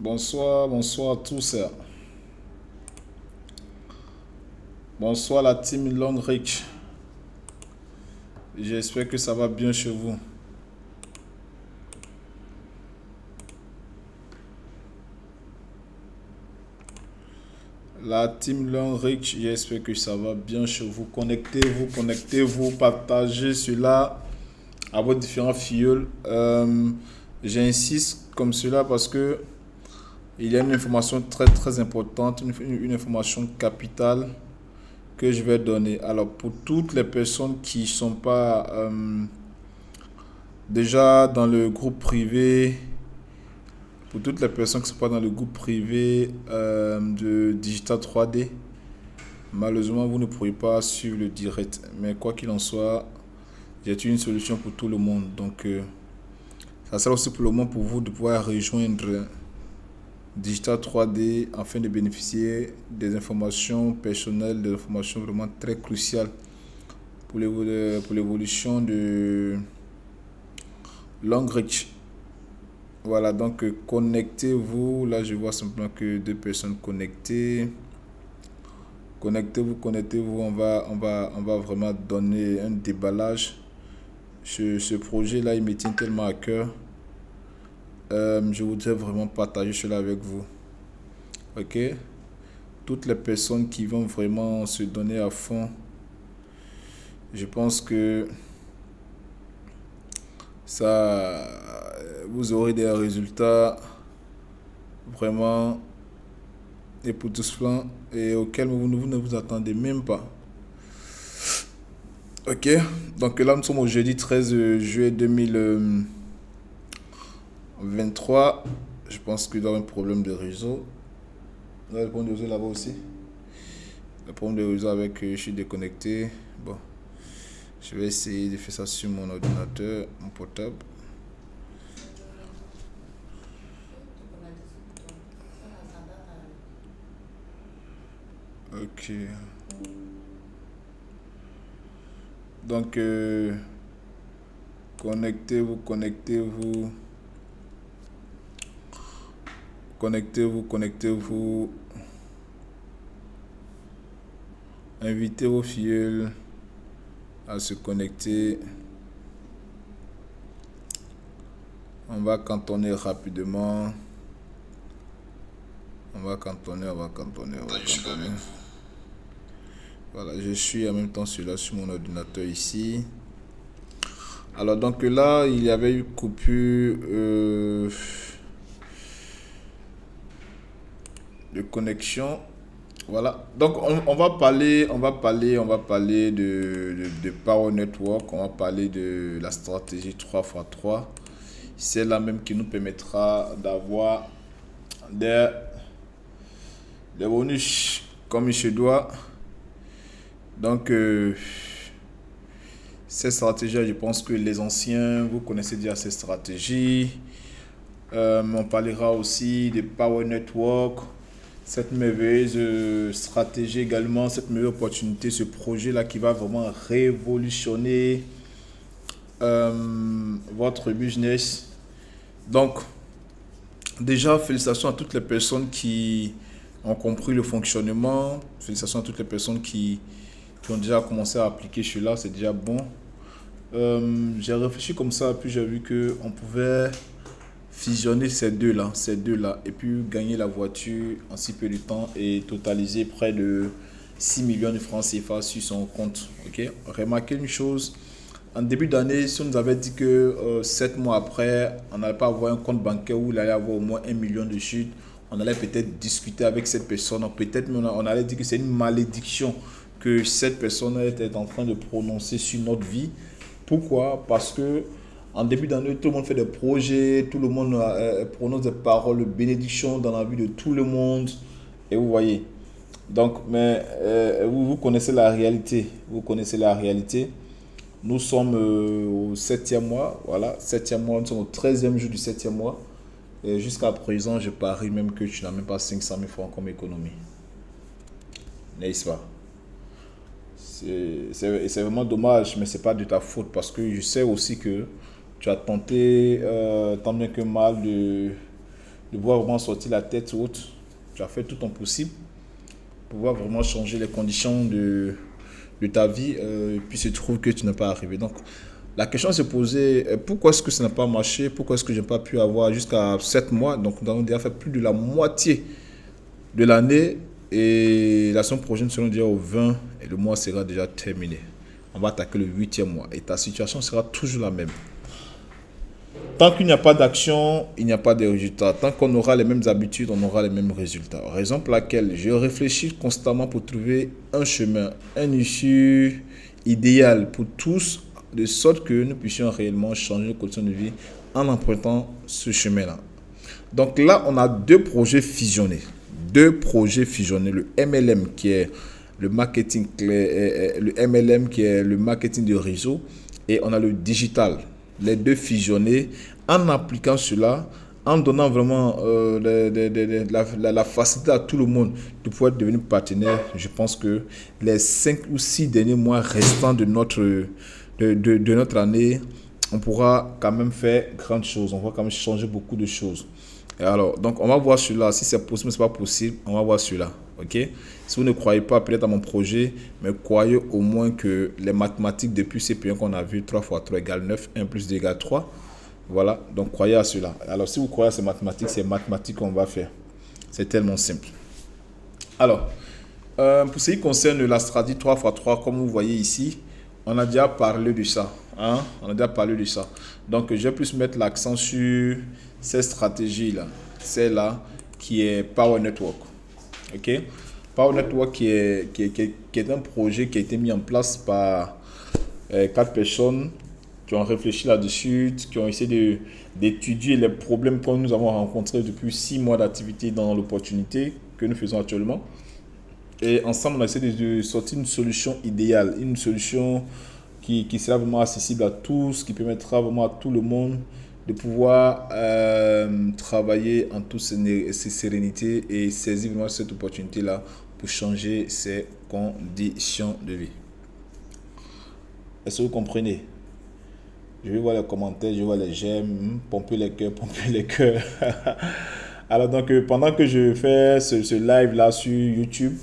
Bonsoir, bonsoir à tous. Bonsoir la team Long Reach. J'espère que ça va bien chez vous. La team Long Reach, j'espère que ça va bien chez vous. Connectez-vous, partagez cela à vos différents filleuls. J'insiste comme cela parce que il y a une information très très importante, une information capitale que je vais donner. Alors pour toutes les personnes qui ne sont pas déjà dans le groupe privé, pour toutes les personnes qui ne sont pas dans le groupe privé de Digital 3D, malheureusement vous ne pourrez pas suivre le direct. Mais quoi qu'il en soit, j'ai une solution pour tout le monde. Donc ça sera aussi pour le moment pour vous de pouvoir rejoindre Digital 3D afin de bénéficier des informations personnelles, des informations vraiment très cruciales pour l'évolution de Long Reach. Voilà, donc connectez-vous. Là, je vois simplement que deux personnes connectées. Connectez-vous. On va vraiment donner un déballage. Ce projet-là, il me tient tellement à cœur. Je voudrais vraiment partager cela avec vous. Ok? Toutes les personnes qui vont vraiment se donner à fond, je pense que ça, vous aurez des résultats vraiment époustouflants et auxquels vous ne vous attendez même pas. Ok, donc là nous sommes au jeudi 13 juillet 2023. Je pense qu'il y a un problème de réseau. Là, le problème de réseau là-bas aussi. Le problème de réseau avec je suis déconnecté. Bon, je vais essayer de faire ça sur mon ordinateur, mon portable. Ok. Donc, connectez-vous. Invitez vos filleuls à se connecter. On va cantonner rapidement. On va cantonner. Voilà, je suis en même temps sur mon ordinateur ici. Alors donc là, il y avait eu coupure de connexion. Voilà. Donc on va parler de Power Network. On va parler de la stratégie 3x3. C'est la même qui nous permettra d'avoir des bonus comme il se doit. Donc, ces stratégies, je pense que les anciens, vous connaissez déjà ces stratégies. On parlera aussi de Power Network, cette merveilleuse stratégie également, cette merveilleuse opportunité, ce projet-là qui va vraiment révolutionner votre business. Donc, déjà, félicitations à toutes les personnes qui ont compris le fonctionnement. Félicitations à toutes les personnes qui ont déjà commencé à appliquer cela, c'est déjà bon. J'ai réfléchi comme ça, puis j'ai vu qu'on pouvait fusionner ces deux-là, et puis gagner la voiture en si peu de temps et totaliser près de 6 millions de francs CFA sur son compte. Ok. Remarquez une chose, en début d'année, si on nous avait dit que 7 mois après, on n'allait pas avoir un compte bancaire où il allait avoir au moins 1 million de chutes, on allait peut-être discuter avec cette personne, peut-être on allait dire que c'est une malédiction que cette personne était en train de prononcer sur notre vie. Pourquoi? Parce que en début d'année, tout le monde fait des projets, tout le monde prononce des paroles de bénédiction dans la vie de tout le monde. Et vous voyez. Donc, mais vous connaissez la réalité. Nous sommes au septième mois. Voilà, septième mois. Nous sommes au 13e jour du septième mois. Et jusqu'à présent, je parie même que tu n'as même pas 500 000 francs comme économie. N'est-ce pas? C'est vraiment dommage, mais c'est pas de ta faute parce que je sais aussi que tu as tenté tant bien que mal de de pouvoir vraiment sortir la tête haute. Tu as fait tout ton possible pour pouvoir vraiment changer les conditions de ta vie, et puis se trouve que tu n'es pas arrivé. Donc, la question se posait, pourquoi est-ce que ça n'a pas marché? Pourquoi est-ce que je n'ai pas pu avoir jusqu'à 7 mois? Donc, nous avons déjà fait plus de la moitié de l'année et la semaine prochaine, serons déjà au 20 et le mois sera déjà terminé. On va attaquer le 8e mois et ta situation sera toujours la même. Tant qu'il n'y a pas d'action, il n'y a pas de résultats. Tant qu'on aura les mêmes habitudes, on aura les mêmes résultats. Raison pour laquelle je réfléchis constamment pour trouver un chemin, un issue idéal pour tous, de sorte que nous puissions réellement changer nos conditions de vie en empruntant ce chemin-là. Donc là, on a deux projets fusionnés. Le MLM qui est le marketing, le MLM qui est le marketing de réseau, et on a le digital. Les deux fusionnés en appliquant cela, en donnant vraiment la facilité à tout le monde de pouvoir devenir partenaire. Je pense que les 5 ou 6 derniers mois restants de notre année, on pourra quand même faire grandes choses. On va quand même changer beaucoup de choses. Et alors, donc on va voir cela. Si c'est possible, si ce n'est pas possible, on va voir cela. Ok? Si vous ne croyez pas peut-être à mon projet, mais croyez au moins que les mathématiques depuis ces pays qu'on a vu, 3 fois 3 égale 9, 1 plus 2 égale 3. Voilà, donc croyez à cela. Alors si vous croyez à ces mathématiques qu'on va faire. C'est tellement simple. Alors, pour ce qui concerne la stratégie 3 fois 3, comme vous voyez ici, on a déjà parlé de ça. On a déjà parlé de ça. Donc, je vais plus mettre l'accent sur cette stratégie-là. Celle-là qui est Power Network. OK? Power Network qui est un projet qui a été mis en place par 4 personnes qui ont réfléchi là-dessus, qui ont essayé d'étudier les problèmes que nous avons rencontrés depuis 6 mois d'activité dans l'opportunité que nous faisons actuellement. Et ensemble, on a essayé de sortir une solution idéale, une solution qui sera vraiment accessible à tous, qui permettra vraiment à tout le monde de pouvoir travailler en toute sérénité et saisir vraiment cette opportunité-là pour changer ses conditions de vie. Est-ce que vous comprenez? Je vais voir les commentaires, je vois les j'aime, pomper les cœurs. Alors donc, pendant que je fais ce live-là sur YouTube,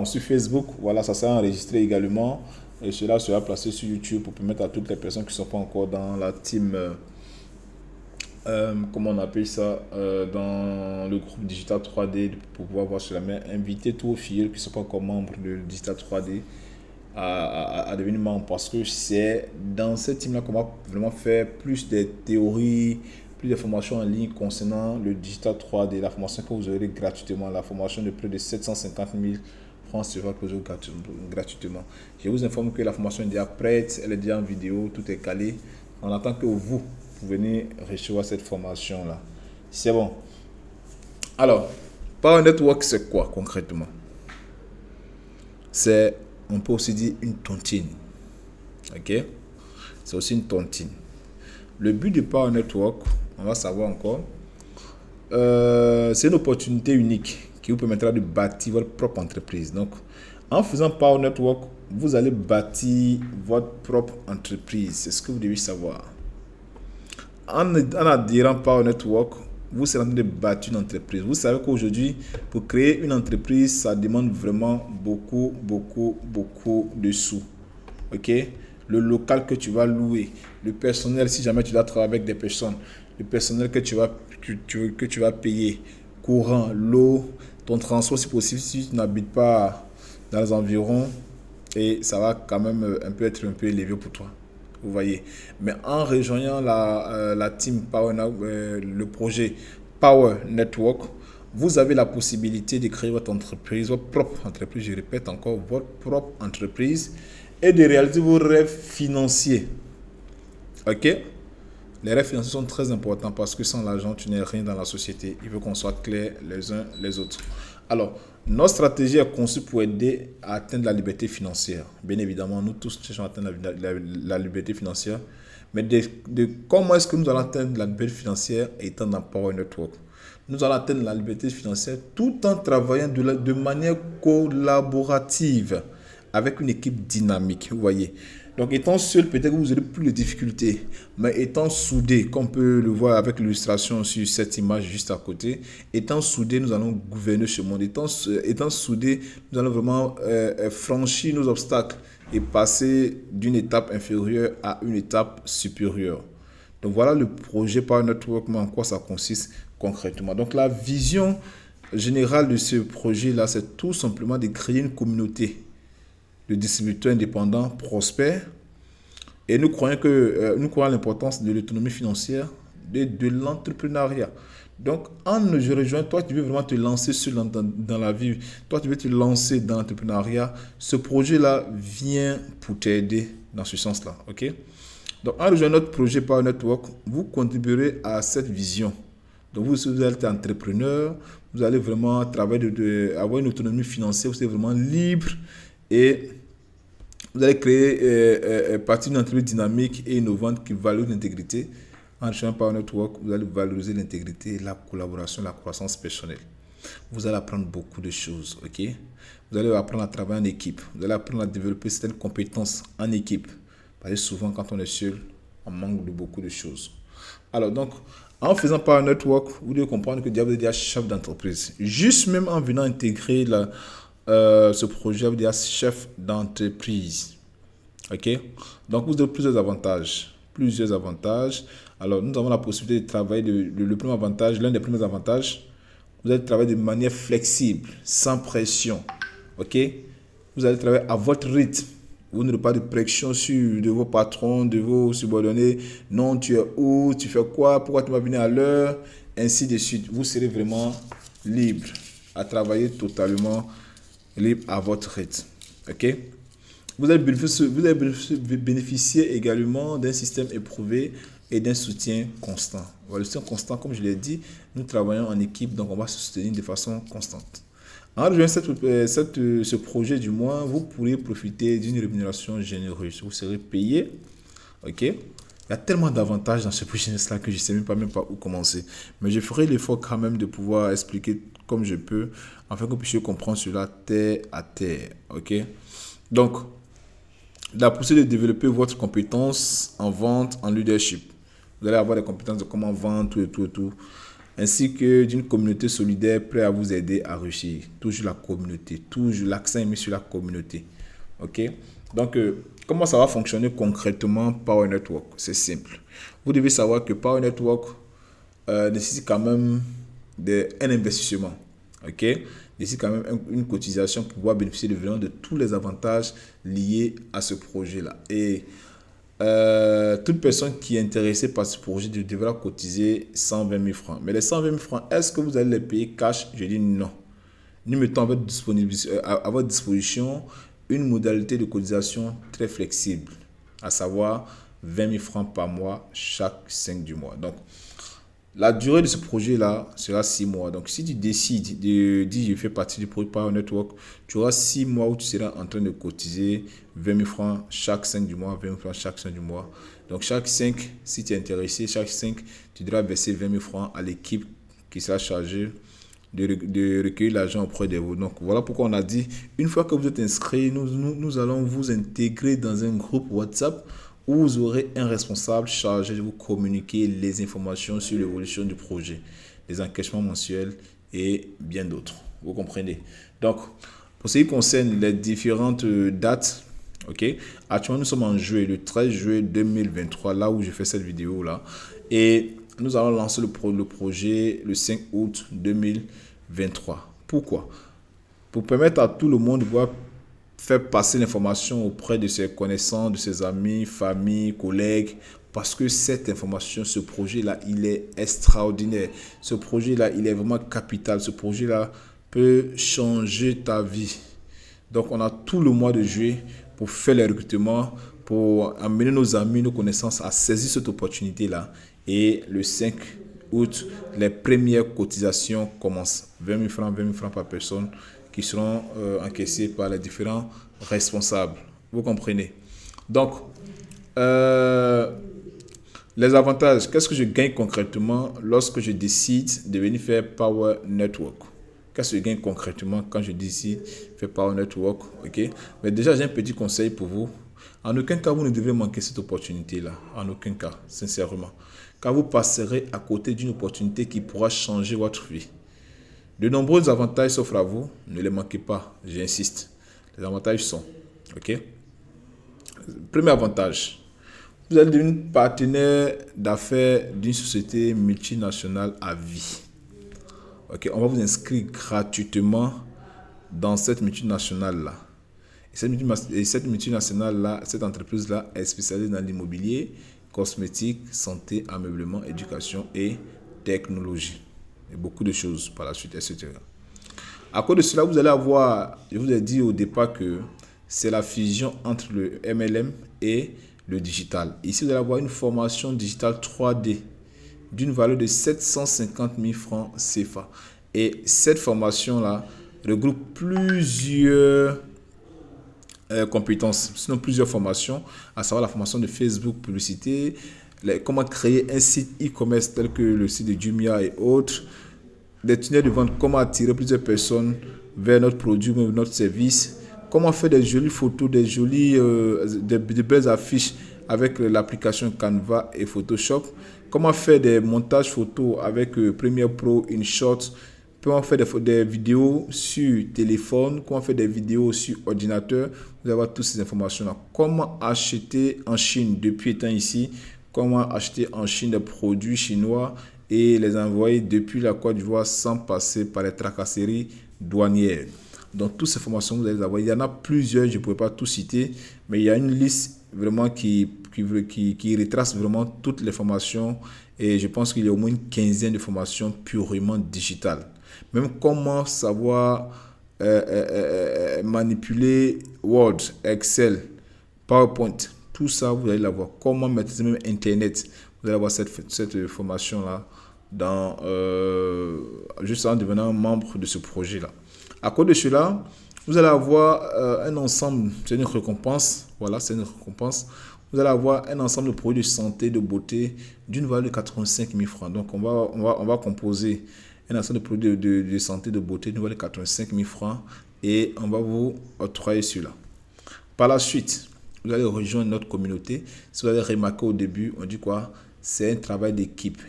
sur Facebook, voilà, ça sera enregistré également. Et cela sera placé sur YouTube pour permettre à toutes les personnes qui ne sont pas encore dans la team, comment on appelle ça, dans le groupe Digital 3D, pour pouvoir voir cela. Mais inviter tous aux filles qui ne sont pas encore membres de Digital 3D à devenir membre, parce que c'est dans cette team-là qu'on va vraiment faire plus de théories, plus de formations en ligne concernant le Digital 3D, la formation que vous aurez gratuitement, la formation de plus de 750 000 francs CFA que vous aurez gratuitement. Je vous informe que la formation est déjà prête, elle est déjà en vidéo, tout est calé. On attend que vous venez recevoir cette formation-là. C'est bon. Alors, Power Network, c'est quoi concrètement? C'est, on peut aussi dire, une tontine. Ok? C'est aussi une tontine. Le but du Power Network, on va savoir encore, c'est une opportunité unique qui vous permettra de bâtir votre propre entreprise. Donc, en faisant Power Network, vous allez bâtir votre propre entreprise. C'est ce que vous devez savoir. En adhérant Power Network, vous serez en train de bâtir une entreprise. Vous savez qu'aujourd'hui, pour créer une entreprise, ça demande vraiment beaucoup de sous. Ok? Le local que tu vas louer, le personnel, si jamais tu dois travailler avec des personnes, le personnel que tu vas payer, courant, l'eau, ton transport si possible, si tu n'habites pas dans les environs, et ça va quand même être un peu élevé pour toi. Vous voyez. Mais en rejoignant la team Power, le projet Power Network, vous avez la possibilité de créer votre entreprise, votre propre entreprise, je répète encore, votre propre entreprise, et de réaliser vos rêves financiers. Ok? Les rêves financiers sont très importants parce que sans l'argent, tu n'es rien dans la société. Il faut qu'on soit clair les uns les autres. Alors, notre stratégie est conçue pour aider à atteindre la liberté financière. Bien évidemment, nous tous cherchons à atteindre la liberté financière. Mais de comment est-ce que nous allons atteindre la liberté financière étant dans Power Network? Nous allons atteindre la liberté financière tout en travaillant de manière collaborative avec une équipe dynamique. Vous voyez, Donc, étant seul, peut-être que vous aurez plus de difficultés. Mais étant soudés, comme on peut le voir avec l'illustration sur cette image juste à côté, étant soudés, nous allons gouverner ce monde. Étant soudés, nous allons vraiment franchir nos obstacles et passer d'une étape inférieure à une étape supérieure. Donc, voilà le projet Power Network, mais en quoi ça consiste concrètement. Donc, la vision générale de ce projet-là, c'est tout simplement de créer une communauté de distributeurs indépendants prospères. Et nous croyons à l'importance de l'autonomie financière, de l'entrepreneuriat. Donc, en nous rejoignant, toi, tu veux vraiment te lancer dans la vie, toi, tu veux te lancer dans l'entrepreneuriat, ce projet-là vient pour t'aider dans ce sens-là. OK? Donc, en rejoignant notre projet Power Network, vous contribuerez à cette vision. Donc, vous allez être entrepreneur, vous allez vraiment travailler, avoir une autonomie financière, vous êtes vraiment libre et vous allez créer partie d'une entreprise dynamique et innovante qui valorise l'intégrité. En rejoignant Power Network, vous allez valoriser l'intégrité, la collaboration, la croissance personnelle. Vous allez apprendre beaucoup de choses, ok? Vous allez apprendre à travailler en équipe. Vous allez apprendre à développer certaines compétences en équipe. Parce que souvent, quand on est seul, on manque de beaucoup de choses. Alors, donc, en faisant Power Network, vous devez comprendre que vous êtes déjà chef d'entreprise. Juste même en venant intégrer ce projet, vous êtes chef d'entreprise. Ok? Donc, vous avez plusieurs avantages. Plusieurs avantages. Alors, nous avons la possibilité de travailler. Le premier avantage, l'un des premiers avantages, vous allez travailler de manière flexible, sans pression. Ok? Vous allez travailler à votre rythme. Vous n'aurez pas de pression de vos patrons, de vos subordonnés. Non, tu es où? Tu fais quoi? Pourquoi tu vas venir à l'heure? Ainsi de suite. Vous serez vraiment libre à travailler totalement libre à votre rythme. Ok? Vous allez bénéficier également d'un système éprouvé et d'un soutien constant. Le soutien constant, comme je l'ai dit, nous travaillons en équipe, donc on va se soutenir de façon constante. En rejoignant ce projet du mois, vous pourrez profiter d'une rémunération généreuse. Vous serez payé. Ok? Il y a tellement d'avantages dans ce business-là que je ne sais même pas où commencer. Mais je ferai l'effort quand même de pouvoir expliquer comme je peux, afin que vous puissiez comprendre cela terre à terre. Ok? Donc, la possibilité de développer votre compétence en vente, en leadership. Vous allez avoir des compétences de comment vendre, tout. Ainsi que d'une communauté solidaire prête à vous aider à réussir. Toujours la communauté, toujours l'accent est mis sur la communauté. Ok? Donc, comment ça va fonctionner concrètement Power Network? C'est simple. Vous devez savoir que Power Network nécessite quand même un investissement. Ok? Nécessite quand même une cotisation pour pouvoir bénéficier de tous les avantages liés à ce projet-là. Et toute personne qui est intéressée par ce projet devra cotiser 120 000 francs. Mais les 120 000 francs, est-ce que vous allez les payer cash? Je dis non. Nous mettons à votre disposition une modalité de cotisation très flexible, à savoir 20 000 francs par mois chaque 5 du mois. Donc, la durée de ce projet-là sera 6 mois. Donc, si tu décides de dire je fais partie du projet Power Network, tu auras 6 mois où tu seras en train de cotiser 20 000 francs chaque 5 du mois, 20 000 francs chaque 5 du mois. Donc, chaque 5, si tu es intéressé, chaque 5, tu devras verser 20 000 francs à l'équipe qui sera chargée de recueillir l'argent auprès de vous. Donc, voilà pourquoi on a dit, une fois que vous êtes inscrit, nous allons vous intégrer dans un groupe WhatsApp où vous aurez un responsable chargé de vous communiquer les informations sur l'évolution du projet, les encaissements mensuels et bien d'autres. Vous comprenez? Donc, pour ce qui concerne les différentes dates, ok, actuellement nous sommes en juillet, le 13 juillet 2023, là où je fais cette vidéo-là. Et nous allons lancer le projet le 5 août 2023. Pourquoi? Pour permettre à tout le monde de pouvoir faire passer l'information auprès de ses connaissances, de ses amis, familles, collègues, parce que cette information, ce projet-là, il est extraordinaire. Ce projet-là, il est vraiment capital. Ce projet-là peut changer ta vie. Donc, on a tout le mois de juillet pour faire les recrutements, pour amener nos amis, nos connaissances à saisir cette opportunité-là. Et le 5 août, les premières cotisations commencent. 20 000 francs par personne, qui seront encaissés par les différents responsables. Vous comprenez? Donc, les avantages, qu'est-ce que je gagne concrètement lorsque je décide de venir faire Power Network? Qu'est-ce que je gagne concrètement quand je décide de faire Power Network? Ok? Mais déjà, j'ai un petit conseil pour vous. En aucun cas, vous ne devrez manquer cette opportunité-là. En aucun cas, sincèrement. Car vous passerez à côté d'une opportunité qui pourra changer votre vie. De nombreux avantages s'offrent à vous. Ne les manquez pas, j'insiste. Les avantages sont, ok? Premier avantage, vous allez devenir partenaire d'affaires d'une société multinationale à vie. Ok, on va vous inscrire gratuitement dans cette multinationale-là. Et cette multinationale-là, cette entreprise-là est spécialisée dans l'immobilier, cosmétique, santé, ameublement, éducation et technologie. Et beaucoup de choses par la suite, etc. À cause de cela, vous allez avoir, je vous ai dit au départ que c'est la fusion entre le MLM et le digital. Ici, vous allez avoir une formation digitale 3D d'une valeur de 750 000 francs CFA. Et cette formation-là regroupe plusieurs compétences, sinon plusieurs formations, à savoir la formation de Facebook publicité, comment créer un site e-commerce tel que le site de Jumia et autres, des tunnels de vente, comment attirer plusieurs personnes vers notre produit ou notre service, comment faire des jolies photos, des belles affiches avec l'application Canva et Photoshop, comment faire des montages photos avec Premiere Pro, InShot, comment faire des vidéos sur téléphone, comment faire des vidéos sur ordinateur. Vous allez avoir toutes ces informations-là. Comment acheter en Chine depuis étant ici, comment acheter en Chine des produits chinois et les envoyer depuis la Côte d'Ivoire sans passer par les tracasseries douanières. Donc, toutes ces formations, vous allez les avoir. Il y en a plusieurs, je ne pourrais pas tout citer, mais il y a une liste vraiment qui retrace vraiment toutes les formations et je pense qu'il y a au moins une quinzaine de formations purement digitales. Même comment savoir manipuler Word, Excel, PowerPoint, tout ça, vous allez l'avoir. Comment maîtriser même Internet, vous allez avoir cette formation-là juste en devenant membre de ce projet-là. À cause de cela, vous allez avoir un ensemble, c'est une récompense, voilà, c'est une récompense. Vous allez avoir un ensemble de produits de santé, de beauté d'une valeur de 85 000 francs. Donc, on va composer un ensemble de produits de santé, de beauté d'une valeur de 85 000 francs et on va vous octroyer cela. Par la suite, vous allez rejoindre notre communauté. Si vous avez remarqué au début, on dit quoi? C'est un travail d'équipe,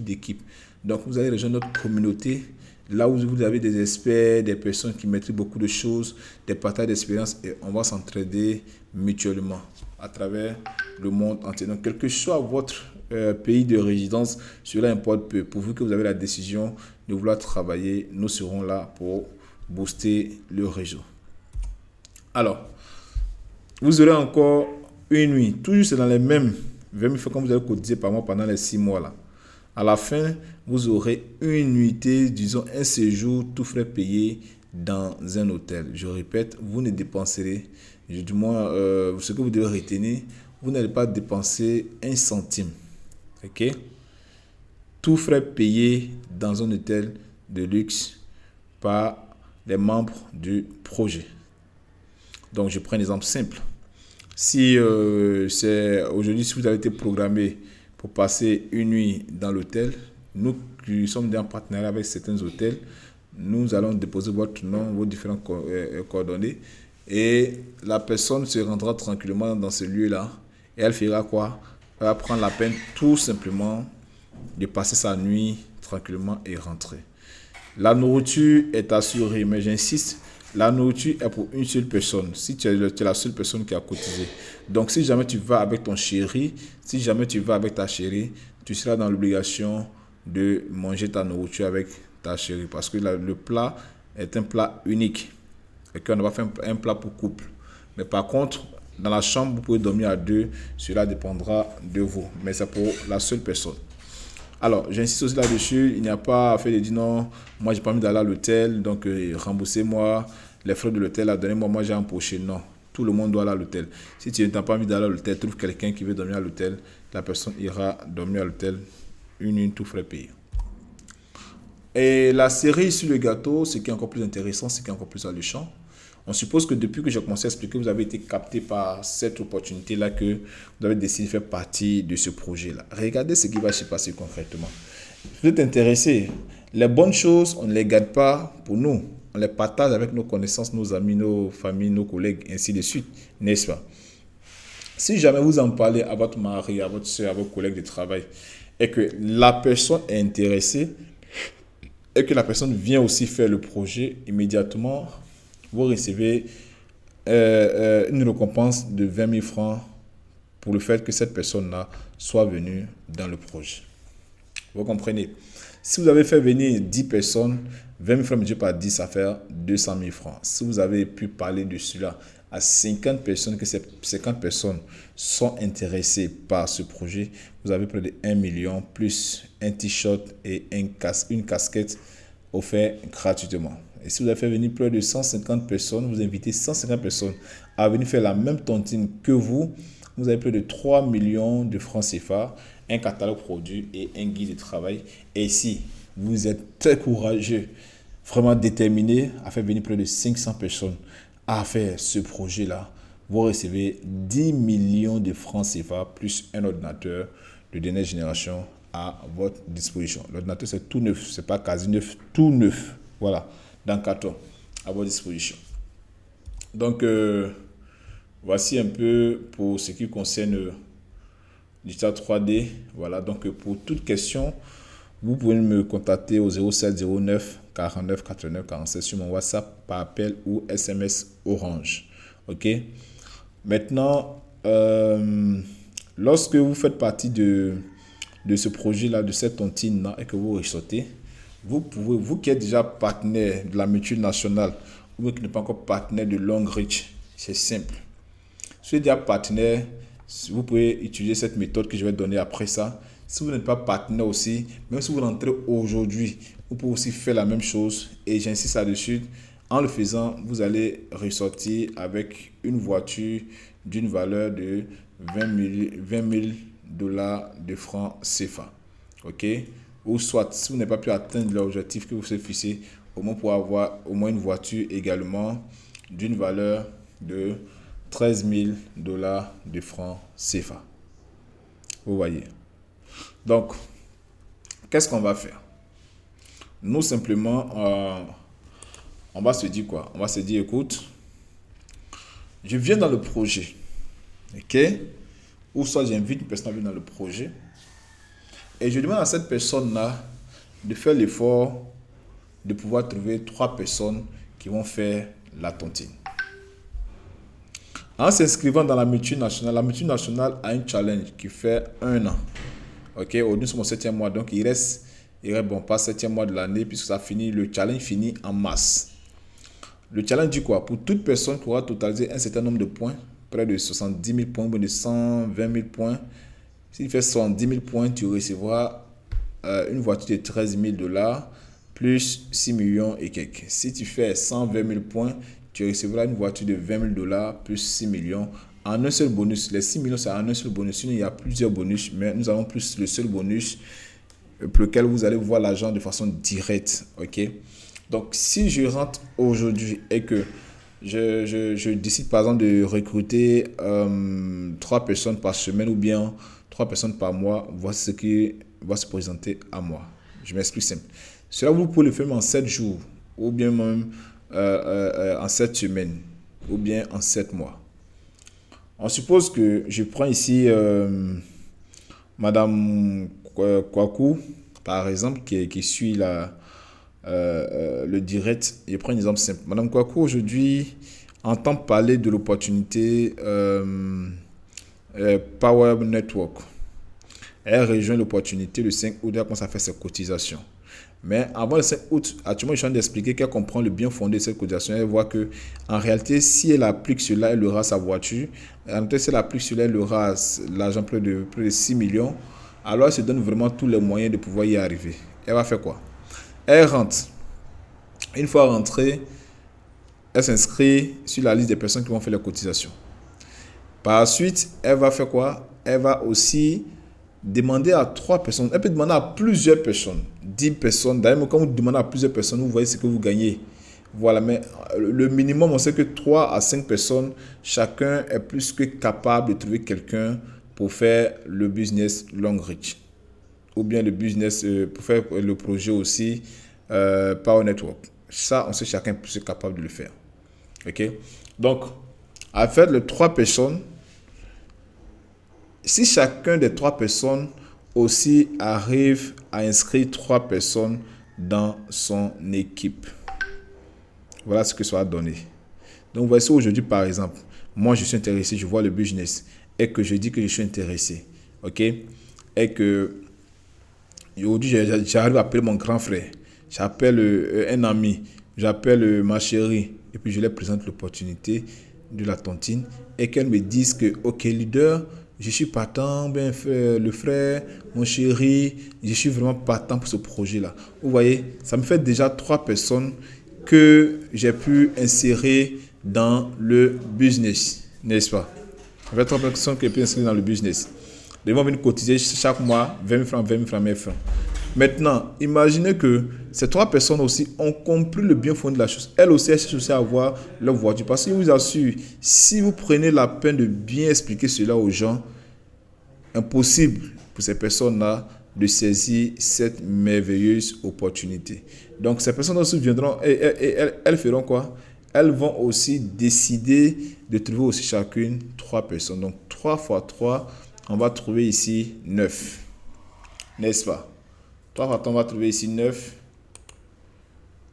d'équipe. Donc, vous allez rejoindre notre communauté. Là où vous avez des experts, des personnes qui maîtrisent beaucoup de choses, des partages d'expérience et on va s'entraider mutuellement à travers le monde entier. Donc, quel que soit votre pays de résidence, cela importe peu. Pourvu que vous avez la décision de vouloir travailler, nous serons là pour booster le réseau. Alors, vous aurez encore une nuit. Toujours c'est dans les mêmes 20 000 francs que vous allez cotiser par mois pendant les 6 mois là. À la fin, vous aurez une nuitée, disons un séjour, tout frais payé dans un hôtel. Je répète, vous ne dépenserez, du moins ce que vous devez retenir, vous n'allez pas dépenser un centime. Ok? Tout frais payé dans un hôtel de luxe par les membres du projet. Donc, je prends un exemple simple. Si aujourd'hui, si vous avez été programmé pour passer une nuit dans l'hôtel, nous qui sommes en partenariat avec certains hôtels, nous allons déposer votre nom, vos différentes coordonnées et la personne se rendra tranquillement dans ce lieu-là et elle fera quoi? Elle va prendre la peine tout simplement de passer sa nuit tranquillement et rentrer. La nourriture est assurée, mais j'insiste, la nourriture est pour une seule personne. Si tu es la seule personne qui a cotisé. Donc, si jamais tu vas avec ton chéri, si jamais tu vas avec ta chérie, tu seras dans l'obligation de manger ta nourriture avec ta chérie. Parce que le plat est un plat unique. Et qu'on ne va pas faire un plat pour couple. Mais par contre, dans la chambre, vous pouvez dormir à deux. Cela dépendra de vous. Mais c'est pour la seule personne. Alors, j'insiste aussi là-dessus, il n'y a pas à faire de dire non, moi j'ai pas envie d'aller à l'hôtel, donc remboursez-moi les frais de l'hôtel, donnez-moi, moi j'ai empoché. Non, tout le monde doit aller à l'hôtel. Si tu n'as pas envie d'aller à l'hôtel, trouve quelqu'un qui veut dormir à l'hôtel, la personne ira dormir à l'hôtel, une tout frais payé. Et la cerise sur le gâteau, ce qui est encore plus intéressant, ce qui est encore plus alléchant, on suppose que depuis que j'ai commencé à expliquer, vous avez été capté par cette opportunité-là que vous avez décidé de faire partie de ce projet-là. Regardez ce qui va se passer concrètement. Vous êtes intéressé. Les bonnes choses, on ne les garde pas pour nous. on les partage avec nos connaissances, nos amis, nos familles, nos collègues, ainsi de suite, n'est-ce pas? Si jamais vous en parlez à votre mari, à votre soeur, à vos collègues de travail, et que la personne est intéressée, et que la personne vient aussi faire le projet, immédiatement, vous recevez une récompense de 20 000 francs pour le fait que cette personne-là soit venue dans le projet. Vous comprenez? Si vous avez fait venir 10 personnes, 20 000 francs multiplié par 10, ça fait 200 000 francs. Si vous avez pu parler de cela à 50 personnes, que ces 50 personnes sont intéressées par ce projet, vous avez près de 1 million plus un t-shirt et une casquette offert gratuitement. Et si vous avez fait venir près de 150 personnes, vous invitez 150 personnes à venir faire la même tontine que vous avez près de 3 millions de francs CFA, un catalogue produit et un guide de travail. Et si vous êtes très courageux, vraiment déterminé à faire venir près de 500 personnes à faire ce projet-là, vous recevez 10 millions de francs CFA plus un ordinateur de dernière génération à votre disposition. L'ordinateur, c'est tout neuf, c'est pas quasi neuf, tout neuf. Voilà, dans le carton, à votre disposition. Donc, voici un peu pour ce qui concerne Digital 3D. Voilà, donc pour toute question, vous pouvez me contacter au 0709 49 89 47 sur mon WhatsApp par appel ou SMS Orange. Ok. Maintenant, lorsque vous faites partie de ce projet-là, de cette tontine-là, et que vous ressortez, vous pouvez, vous qui êtes déjà partenaire de la mutuelle nationale, ou qui n'êtes pas encore partenaire de Longreach, c'est simple. Si vous êtes déjà partenaire, vous pouvez utiliser cette méthode que je vais donner après ça. Si vous n'êtes pas partenaire aussi, même si vous rentrez aujourd'hui, vous pouvez aussi faire la même chose. Et j'insiste là-dessus. En le faisant, vous allez ressortir avec une voiture d'une valeur de 20 000 dollars de francs CFA. OK? Ou soit, si vous n'avez pas pu atteindre l'objectif que vous avez fixé, au moins pour avoir au moins une voiture également d'une valeur de 13 000 dollars de francs CFA. Vous voyez. Donc, qu'est-ce qu'on va faire? Nous, simplement, on va se dire quoi? On va se dire, écoute, je viens dans le projet. OK? Ou soit j'invite une personne à venir dans le projet. Et je demande à cette personne-là de faire l'effort de pouvoir trouver 3 personnes qui vont faire la tontine. En s'inscrivant dans la mutuelle nationale a un challenge qui fait 1 an. Ok, aujourd'hui nous sommes au 7e mois, donc il reste bon, pas 7e mois de l'année puisque ça finit, le challenge finit en mars. Le challenge dit quoi? Pour toute personne qui aura totalisé un certain nombre de points, près de 70 000 points ou de 120 000 points, s'il fait 70 000 points, tu recevras une voiture de 13 000 dollars plus 6 millions et quelques. Si tu fais 120 000 points, tu recevras une voiture de 20 000 dollars plus 6 millions en un seul bonus. Les 6 millions, c'est en un seul bonus. Sinon, il y a plusieurs bonus, mais nous avons plus le seul bonus pour lequel vous allez voir l'argent de façon directe. Ok? Donc, si je rentre aujourd'hui et que je décide par exemple de recruter 3 personnes par semaine ou bien 3 personnes par mois, voici ce qui va se présenter à moi. Je m'explique simple. Cela, vous pouvez le faire en 7 jours ou bien même en 7 semaines ou bien en 7 mois. On suppose que je prends ici Madame Kwaku, par exemple, qui suit le direct. Je prends un exemple simple. Madame Kwaku, aujourd'hui, entend parler de l'opportunité Power Network. Elle rejoint l'opportunité le 5 août, elle commence à faire ses cotisations. Mais avant le 5 août, actuellement, je suis en train d'expliquer qu'elle comprend le bien fondé de cette cotisation. Elle voit que, en réalité, si elle applique cela, elle aura sa voiture. En réalité, si elle applique cela, elle aura l'argent près de 6 millions. Alors, elle se donne vraiment tous les moyens de pouvoir y arriver. Elle va faire quoi? Elle rentre. Une fois rentrée, elle s'inscrit sur la liste des personnes qui vont faire les cotisations. Par la suite, elle va faire quoi? Elle va aussi demander à 3 personnes. Elle peut demander à plusieurs personnes. 10 personnes. D'ailleurs, quand vous demandez à plusieurs personnes, vous voyez ce que vous gagnez. Voilà, mais le minimum, on sait que 3 à 5 personnes, chacun est plus que capable de trouver quelqu'un pour faire le business Longreach. Ou bien le business, pour faire le projet aussi Power Network. Ça, on sait chacun plus capable de le faire. OK? Donc, à faire les 3 personnes, si chacun des 3 personnes aussi arrive à inscrire 3 personnes dans son équipe, voilà ce que ça va donner. Donc, voici aujourd'hui, par exemple, moi, je suis intéressé, je vois le business, et que je dis que je suis intéressé, OK? Et que aujourd'hui, j'arrive à appeler mon grand frère, j'appelle un ami, j'appelle ma chérie, et puis je leur présente l'opportunité de la tontine, et qu'elle me dise que, OK, leader, je suis partant, bien le frère, mon chéri, je suis vraiment partant pour ce projet-là. Vous voyez, ça me fait déjà 3 personnes que j'ai pu insérer dans le business, n'est-ce pas? Ça fait 3 personnes que j'ai pu insérer dans le business. Ils vont venir cotiser chaque mois 20 000 francs, 20 000 francs, 1000 francs. Maintenant, imaginez que ces 3 personnes aussi ont compris le bien fond de la chose. Elles aussi, elles cherchent aussi à avoir leur voiture. Parce que je vous assure, si vous prenez la peine de bien expliquer cela aux gens, impossible pour ces personnes-là de saisir cette merveilleuse opportunité. Donc, ces personnes aussi viendront et elles feront quoi? Elles vont aussi décider de trouver aussi chacune 3 personnes. Donc, 3 fois 3, on va trouver ici 9. N'est-ce pas? 3 fois 3, on va trouver ici 9.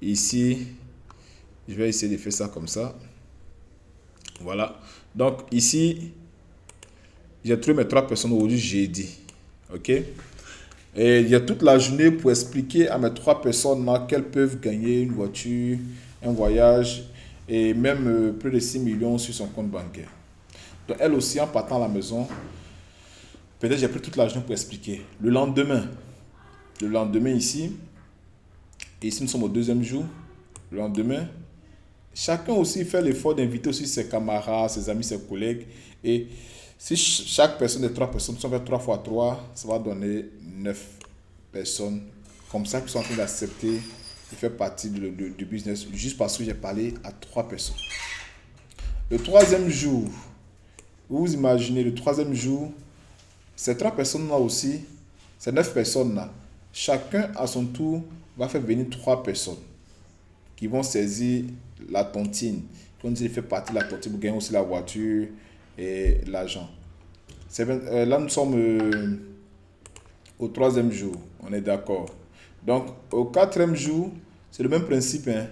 Ici, je vais essayer de faire ça comme ça. Voilà. Donc, ici, j'ai trouvé mes 3 personnes aujourd'hui jeudi. OK? Et il y a toute la journée pour expliquer à mes 3 personnes-là qu'elles peuvent gagner une voiture, un voyage et même plus de 6 millions sur son compte bancaire. Donc, elles aussi, en partant à la maison, peut-être j'ai pris toute la journée pour expliquer. Le lendemain ici, et ici nous sommes au 2e jour, le lendemain, chacun aussi fait l'effort d'inviter aussi ses camarades, ses amis, ses collègues. Et si chaque personne des 3 personnes, si on fait 3 fois 3, ça va donner 9 personnes comme ça qui sont en train d'accepter de faire partie du business juste parce que j'ai parlé à 3 personnes. Le 3e jour, vous imaginez, le 3e jour, ces 3 personnes-là aussi, ces 9 personnes-là, chacun à son tour va faire venir 3 personnes qui vont saisir la tontine. Comme il fait partie de la tontine, vous gagnez aussi la voiture et l'argent. Là, nous sommes au 3e jour, on est d'accord. Donc, au 4e jour, c'est le même principe. Hein.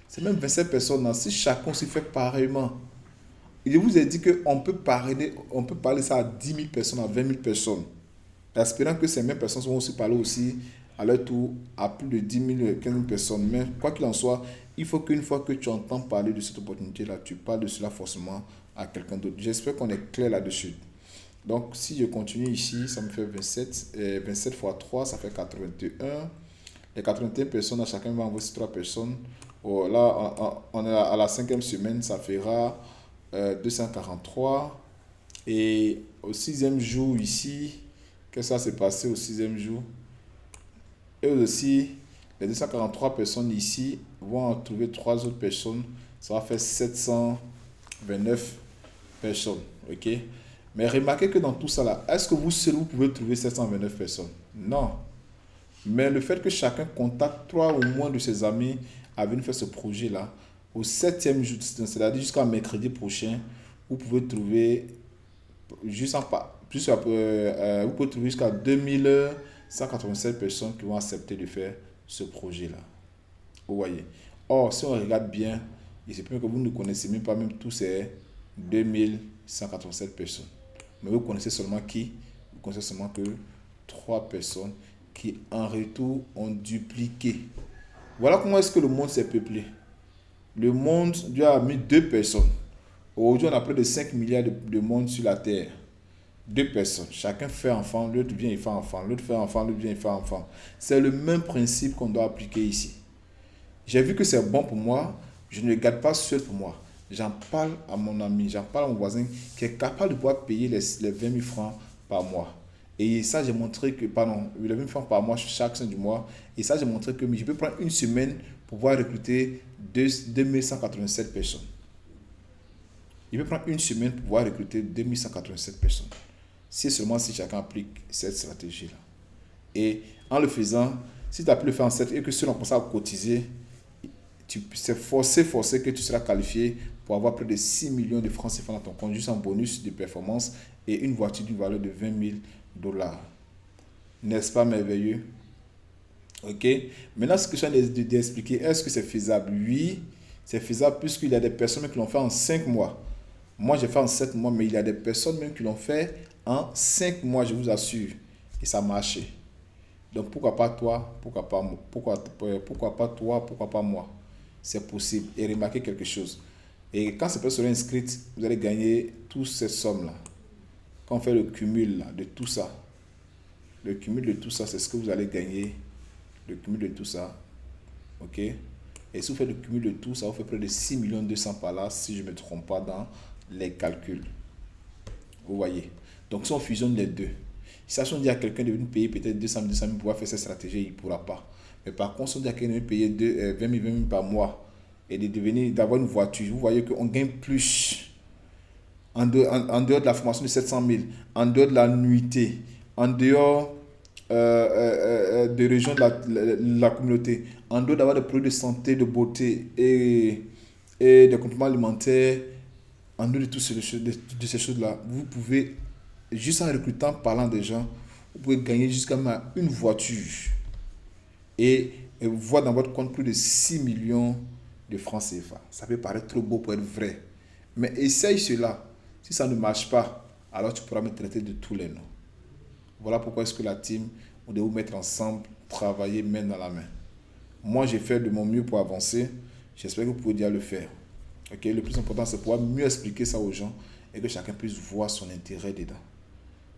C'est même 27 personnes. Si chacun s'y fait pareillement, je vous ai dit qu'on peut parler ça à 10 000 personnes, à 20 000 personnes. Espérant que ces mêmes personnes vont aussi parler aussi à leur tour à plus de 10 000, 15 000 personnes. Mais quoi qu'il en soit, il faut qu'une fois que tu entends parler de cette opportunité-là, tu parles de cela forcément à quelqu'un d'autre. J'espère qu'on est clair là-dessus. Donc, si je continue ici, ça me fait 27. 27 fois 3, ça fait 81. Les 81 personnes, à chacun va envoyer 3 personnes. Oh, là, on est à la 5e semaine, ça fera 243. Et au 6e jour ici, qu'est-ce que ça s'est passé au 6e jour? Et aussi, les 243 personnes ici vont en trouver 3 autres personnes. Ça va faire 729 personnes. OK? Mais remarquez que dans tout ça là, est-ce que vous seul vous pouvez trouver 729 personnes? Non. Mais le fait que chacun contacte 3 ou moins de ses amis à venir faire ce projet là, au 7e jour, c'est-à-dire jusqu'à mercredi prochain, vous pouvez trouver vous pouvez trouver jusqu'à 2187 personnes qui vont accepter de faire ce projet-là. Vous voyez. Or, si on regarde bien, il se peut que vous ne connaissez même pas même tous ces 2187 personnes. Mais vous connaissez seulement qui? Vous connaissez seulement que 3 personnes qui, en retour, ont dupliqué. Voilà comment est-ce que le monde s'est peuplé. Le monde, Dieu a mis 2 personnes. Aujourd'hui, on a près de 5 milliards de monde sur la terre. 2 personnes. Chacun fait enfant, l'autre vient et fait enfant. L'autre fait enfant, l'autre vient et fait enfant. C'est le même principe qu'on doit appliquer ici. J'ai vu que c'est bon pour moi. Je ne le garde pas seul pour moi. J'en parle à mon ami, j'en parle à mon voisin qui est capable de pouvoir payer les 20 000 francs par mois. Et ça, j'ai montré que, les 20 000 francs par mois chaque fin du mois. Et ça, j'ai montré que je peux prendre une semaine pour pouvoir recruter 2187 personnes. Il peut prendre une semaine pour pouvoir recruter 2187 personnes. C'est seulement si chacun applique cette stratégie-là. Et en le faisant, si tu as pu le faire en 7 et que ceux-là commencent à cotiser, C'est forcé que tu seras qualifié pour avoir près de 6 millions de francs CFA dans ton compte, juste en bonus de performance et une voiture d'une valeur de 20 000 dollars. N'est-ce pas merveilleux? Ok. Maintenant, ce que je viens d'expliquer, est-ce que c'est faisable? Oui, c'est faisable puisqu'il y a des personnes qui l'ont fait en 5 mois. Moi, j'ai fait en 7 mois, mais il y a des personnes même qui l'ont fait en 5 mois, je vous assure. Et ça a marché. Donc, pourquoi pas toi? Pourquoi pas moi? Pourquoi pas toi? Pourquoi pas moi? C'est possible. Et remarquez quelque chose. Et quand ces personnes seront inscrites, vous allez gagner toutes ces sommes-là. Quand on fait le cumul là, de tout ça, le cumul de tout ça, c'est ce que vous allez gagner. Le cumul de tout ça. OK? Et si vous faites le cumul de tout ça, vous faites près de 6 200 000 par là, si je ne me trompe pas dans les calculs. Vous voyez? Donc, si on fusionne les deux, si on dit à quelqu'un de venir payer peut-être 200 000 pour pouvoir faire cette stratégie, il ne pourra pas. Mais par contre, si on dit à quelqu'un de venir payer 20 000 par mois et d'avoir une voiture, vous voyez qu'on gagne plus en dehors de la formation de 700 000, en dehors de la nuitée, en dehors des régions de la communauté, en dehors d'avoir des produits de santé, de beauté et des compléments alimentaires, en dehors de toutes ces choses-là, vous pouvez, juste en recrutant, parlant des gens, vous pouvez gagner jusqu'à une voiture et voir dans votre compte plus de 6 millions de francs CFA. Ça peut paraître trop beau pour être vrai. Mais essaye cela. Si ça ne marche pas, alors tu pourras me traiter de tous les noms. Voilà pourquoi est-ce que la team, on doit vous mettre ensemble, travailler main dans la main. Moi, j'ai fait de mon mieux pour avancer. J'espère que vous pouvez déjà le faire. Okay? Le plus important, c'est pouvoir mieux expliquer ça aux gens et que chacun puisse voir son intérêt dedans.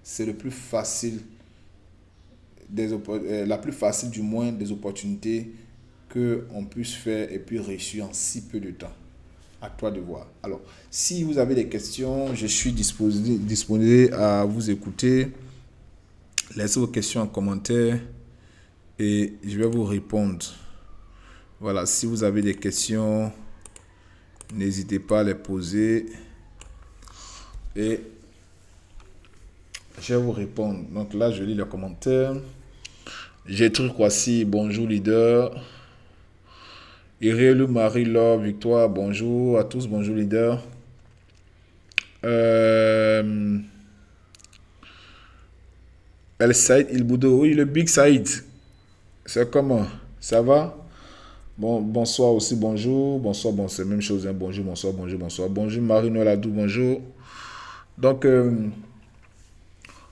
C'est le plus facile, la plus facile du moins des opportunités qu'on puisse faire et puis réussir en si peu de temps. À toi de voir. Alors, si vous avez des questions, je suis disposé à vous écouter. Laissez vos questions en commentaire et je vais vous répondre. Voilà, si vous avez des questions, n'hésitez pas à les poser et je vais vous répondre. Donc là, je lis les commentaires. J'ai truc voici, bonjour leader. Irelu, Marie-Laure, Victoire, bonjour à tous, bonjour leader. El Saïd Il Boudo, oui, le Big Saïd. C'est comment? Ça va? Bon, bonsoir aussi, bonjour. Bonsoir, bon, c'est la même chose. Hein. Bonjour, bonsoir, bonjour, bonsoir. Bonjour, Marie-Noël Adou, bonjour. Donc,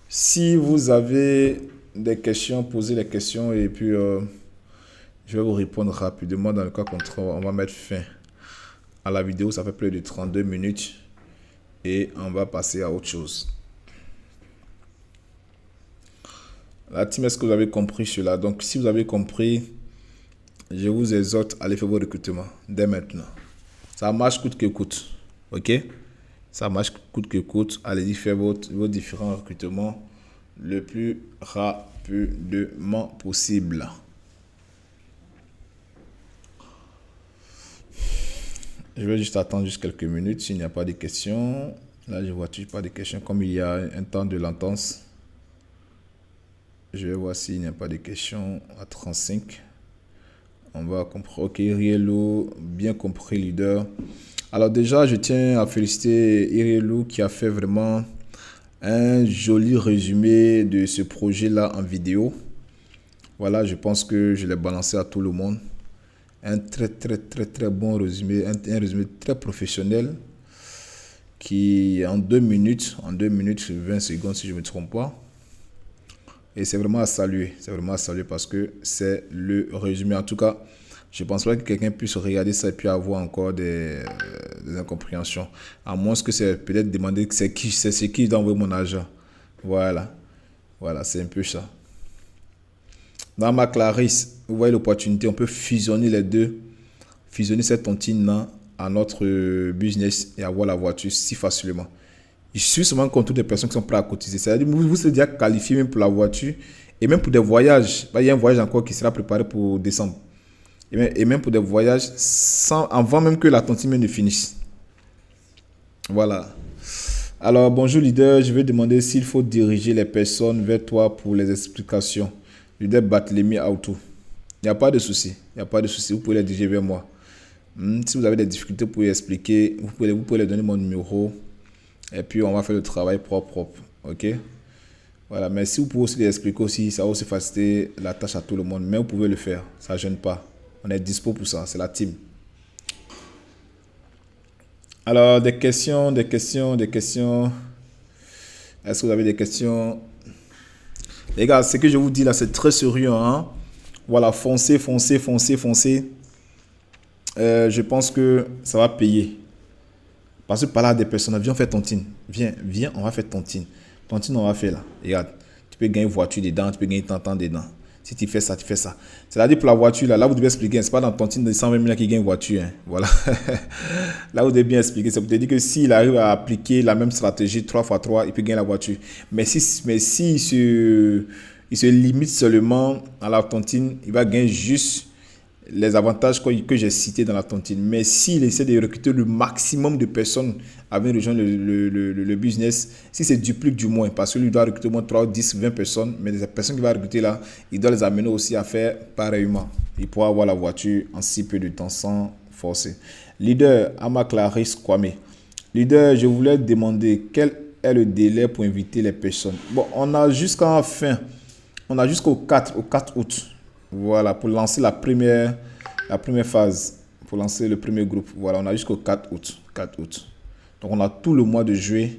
si vous avez des questions, posez les questions et puis je vais vous répondre rapidement. Dans le cas contraire, on va mettre fin à la vidéo. Ça fait plus de 32 minutes et on va passer à autre chose. La team, est-ce que vous avez compris cela? Donc, si vous avez compris, je vous exhorte à aller faire vos recrutements dès maintenant. Ça marche coûte que coûte. OK? Ça marche coûte que coûte. Allez-y faire vos différents recrutements le plus rapidement possible. Je vais juste attendre juste quelques minutes s'il n'y a pas de questions. Là, je ne vois toujours pas de questions. Comme il y a un temps de latence, je vais voir s'il n'y a pas de questions à 35. On va comprendre. Ok, Irielou, bien compris, leader. Alors déjà, je tiens à féliciter Irielou qui a fait vraiment un joli résumé de ce projet-là en vidéo. Voilà, je pense que je l'ai balancé à tout le monde. Un très bon résumé, un résumé très professionnel qui en 2 minutes 20 secondes si je ne me trompe pas. Et c'est vraiment à saluer, parce que c'est le résumé. En tout cas, je ne pense pas que quelqu'un puisse regarder ça et puis avoir encore des incompréhensions. À moins que c'est peut-être demander c'est qui doit envoyer mon argent. Voilà, c'est un peu ça. Dans ma Clarisse, vous voyez l'opportunité, on peut fusionner les deux, fusionner cette tontine-là à notre business et avoir la voiture si facilement. Je suis seulement contre toutes les personnes qui sont prêtes à cotiser. C'est-à-dire vous êtes déjà qualifié même pour la voiture et même pour des voyages. Il y a un voyage encore qui sera préparé pour décembre. Et même pour des voyages avant même que la tontine ne finisse. Voilà. Alors, bonjour leader, je vais demander s'il faut diriger les personnes vers toi pour les explications. Leader Barthélemy Auto. Il n'y a pas de souci. Vous pouvez les diriger vers moi. Si vous avez des difficultés pour y expliquer, vous pouvez leur donner mon numéro. Et puis, on va faire le travail propre. OK? Voilà. Mais si vous pouvez aussi les expliquer aussi, ça va aussi faciliter la tâche à tout le monde. Mais vous pouvez le faire. Ça ne gêne pas. On est dispo pour ça. C'est la team. Alors, des questions. Est-ce que vous avez des questions? Les gars, ce que je vous dis là, c'est très sérieux. Hein? Voilà, foncez. Je pense que ça va payer. Parce que par là, des personnes, viens, on fait tontine. Viens, on va faire tontine. Tontine, on va faire là. Regarde, tu peux gagner une voiture dedans, tu peux gagner ton temps dedans. Si tu fais ça, tu fais ça. C'est-à-dire pour la voiture, là vous devez expliquer. Ce n'est pas dans tontine de 120 000 qui gagne une voiture. Hein. Voilà. Là, vous devez bien expliquer. Ça veut dire que s'il arrive à appliquer la même stratégie 3 x 3, il peut gagner la voiture. Mais si il se limite seulement à la tontine, il va gagner juste les avantages que j'ai cités dans la tontine. Mais s'il essaie de recruter le maximum de personnes à venir rejoindre le business, si c'est duplique du moins, parce que lui doit recruter au moins 3, 10, 20 personnes, mais les personnes qu'il va recruter là, il doit les amener aussi à faire pareillement. Il pourra avoir la voiture en si peu de temps sans forcer. Leader, Ama Clarisse Kwame. Leader, je voulais demander quel est le délai pour inviter les personnes. Bon, on a jusqu'en fin, on a jusqu'au 4 août. Voilà, pour lancer la première phase, pour lancer le premier groupe. Voilà, on a jusqu'au 4 août. Donc, on a tout le mois de juillet.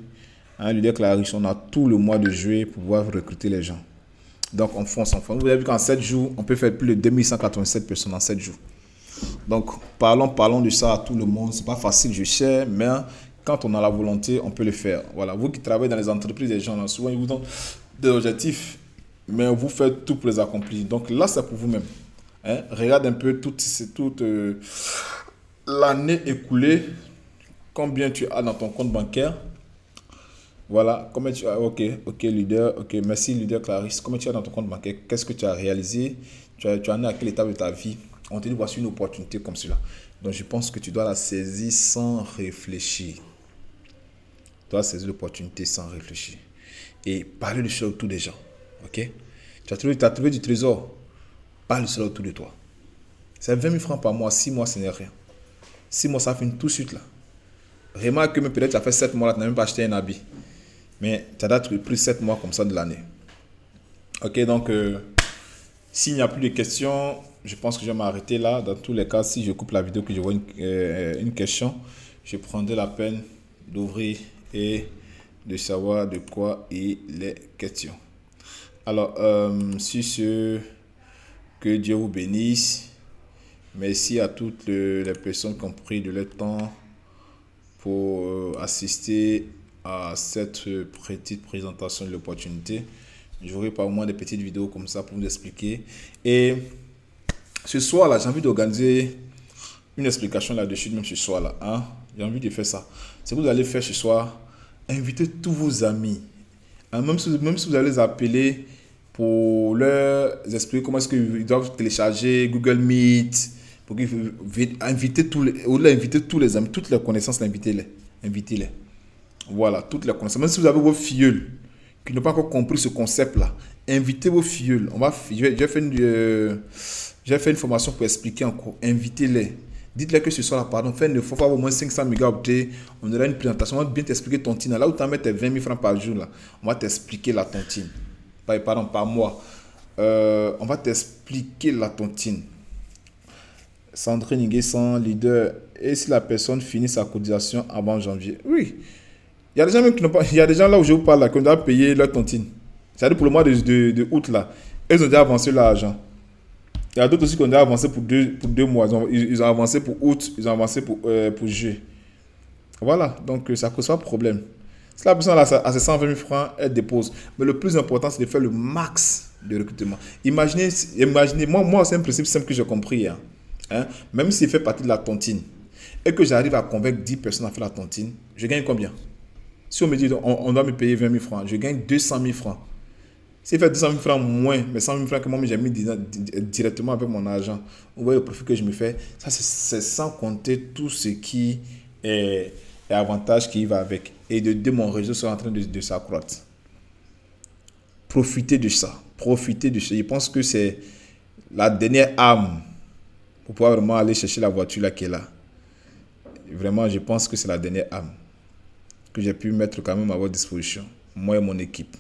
Leader Clarisse, on a tout le mois de juillet pour pouvoir recruter les gens. Donc, on fonce. Vous avez vu qu'en 7 jours, on peut faire plus de 2187 personnes en 7 jours. Donc, parlons de ça à tout le monde. C'est pas facile, je sais, mais quand on a la volonté, on peut le faire. Voilà, vous qui travaillez dans les entreprises, les gens, là, souvent, ils vous donnent des objectifs, mais vous faites tout pour les accomplir. Donc là, c'est pour vous-même. Regarde un peu toute l'année écoulée, combien tu as dans ton compte bancaire. Voilà, combien tu as. Ok, leader. Ok, merci, leader Clarisse. Combien tu as dans ton compte bancaire? Qu'est-ce que tu as réalisé? Tu en es à quelle étape de ta vie? On te dit, voici une opportunité comme cela. Donc, je pense que tu dois la saisir sans réfléchir. Tu dois saisir l'opportunité sans réfléchir. Et parler de cela autour des gens. Ok? Tu as trouvé du trésor. Parle de cela autour de toi. C'est 20 000 francs par mois. 6 mois, ce n'est rien. 6 mois, ça finit tout de suite là. Remarque que peut-être tu as fait 7 mois là, tu n'as même pas acheté un habit. Mais tu as pris 7 mois comme ça de l'année. Ok, donc s'il n'y a plus de questions, je pense que je vais m'arrêter là. Dans tous les cas, si je coupe la vidéo, que je vois une question, je prendrai la peine d'ouvrir et de savoir de quoi il est question. Alors, sur ce, que Dieu vous bénisse. Merci à toutes les personnes qui ont pris de leur temps pour assister à cette petite présentation de l'opportunité. J'aurai pas au moins des petites vidéos comme ça pour vous expliquer. Et ce soir là, j'ai envie d'organiser une explication là-dessus, même ce soir là. Hein? J'ai envie de faire ça. Ce que vous allez faire ce soir, invitez tous vos amis. Hein? Même si vous allez les appeler pour leur expliquer comment est-ce qu'ils doivent télécharger Google Meet, pour qu'ils inviter tous les amis, toutes les connaissances, invitez-les. Voilà, toutes les connaissances. Même si vous avez vos filleuls qui n'ont pas encore compris ce concept-là, invitez vos filleuls. J'ai fait une formation pour expliquer encore. Invitez-les. Dites-les que ce soit là, pardon, il faut avoir au moins 500 mégaoctets. On aura une présentation. On va bien t'expliquer tontine. Là où tu vas mettre tes 20 000 francs par jour, là, on va t'expliquer la tontine. Pardon, par mois. On va t'expliquer la tontine. Sandrine Nguessan, leader. Et si la personne finit sa cotisation avant janvier? Oui. Il y a des gens même qui n'ont pas. Il y a des gens là où je vous parle là, qui doivent payer leur tontine. C'est-à-dire pour le mois de août là. Ils ont déjà avancé l'argent. Il y a d'autres aussi qui ont déjà avancé pour deux mois. Ils ont avancé pour août, ils ont avancé pour juillet. Voilà, donc ça ne cause pas de problème. Si la personne a ses 120 000 francs, elle dépose. Mais le plus important, c'est de faire le max de recrutement. Imaginez moi c'est un principe simple que j'ai compris. Hein? Même s'il fait partie de la tontine et que j'arrive à convaincre 10 personnes à faire la tontine, je gagne combien? Si on me dit on doit me payer 20 000 francs, je gagne 200 000 francs. S'il fait 200 000 francs moins, mais 100 000 francs que moi j'ai mis directement avec mon argent, vous voyez le profit que je me fais, ça c'est sans compter tout ce qui est avantage qui va avec. Et mon réseau sera en train de s'accroître. Profitez de ça. Je pense que c'est la dernière arme pour pouvoir vraiment aller chercher la voiture là qui est là. Vraiment, je pense que c'est la dernière âme que j'ai pu mettre quand même à votre disposition, moi et mon équipe.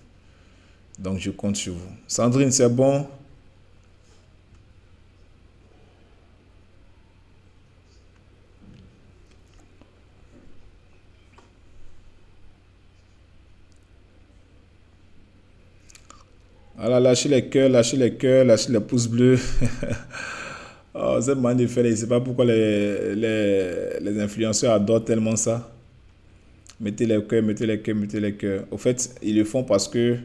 Donc, je compte sur vous. Sandrine, c'est bon? Alors, lâchez les cœurs, lâchez les cœurs, lâchez les pouces bleus. Oh, cette manière de faire, je ne sais pas pourquoi les influenceurs adorent tellement ça. Mettez les cœurs, mettez les cœurs, mettez les cœurs. Au fait, ils le font parce que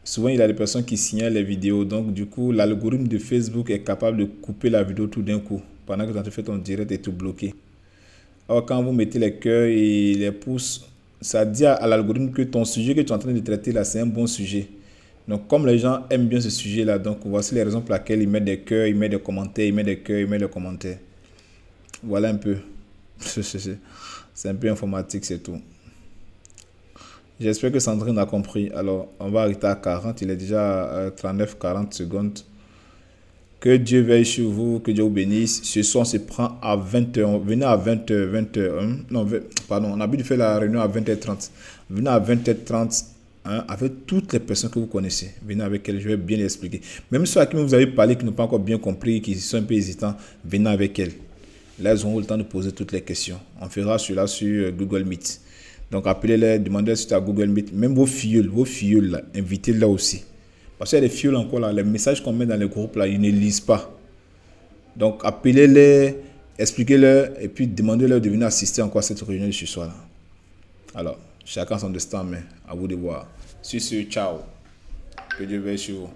souvent, il y a des personnes qui signalent les vidéos. Donc, du coup, l'algorithme de Facebook est capable de couper la vidéo tout d'un coup. Pendant que tu fais ton direct et tout bloqué. Or, quand vous mettez les cœurs et les pouces, ça dit à l'algorithme que ton sujet que tu es en train de traiter là, c'est un bon sujet. Donc, comme les gens aiment bien ce sujet-là, donc voici les raisons pour lesquelles ils mettent des cœurs, ils mettent des commentaires, ils mettent des cœurs, ils mettent des commentaires. Voilà un peu. C'est un peu informatique, c'est tout. J'espère que Sandrine a compris. Alors, on va arrêter à 40. Il est déjà 39-40 secondes. Que Dieu veille sur vous, que Dieu vous bénisse. Ce soir, on se prend à 20h. Venez à 20h, 21. Non, pardon, on a envie de faire la réunion à 20h30. Venez à 20h30 hein, avec toutes les personnes que vous connaissez. Venez avec elles, je vais bien les expliquer. Même ceux à qui vous avez parlé, qui n'ont pas encore bien compris, qui sont un peu hésitants, venez avec elles. Là, elles auront le temps de poser toutes les questions. On fera cela sur Google Meet. Donc, appelez-les, demandez si c'est à Google Meet. Même vos filles, là, invitez-les aussi. Parce qu'il y a des filles encore là, les messages qu'on met dans les groupes là, ils ne lisent pas. Donc, appelez-les, expliquez-leur et puis demandez-leur de venir assister encore à cette réunion de ce soir là. Alors, chacun son destin, mais à vous de voir. Sur ce, ciao. Que Dieu veille sur vous.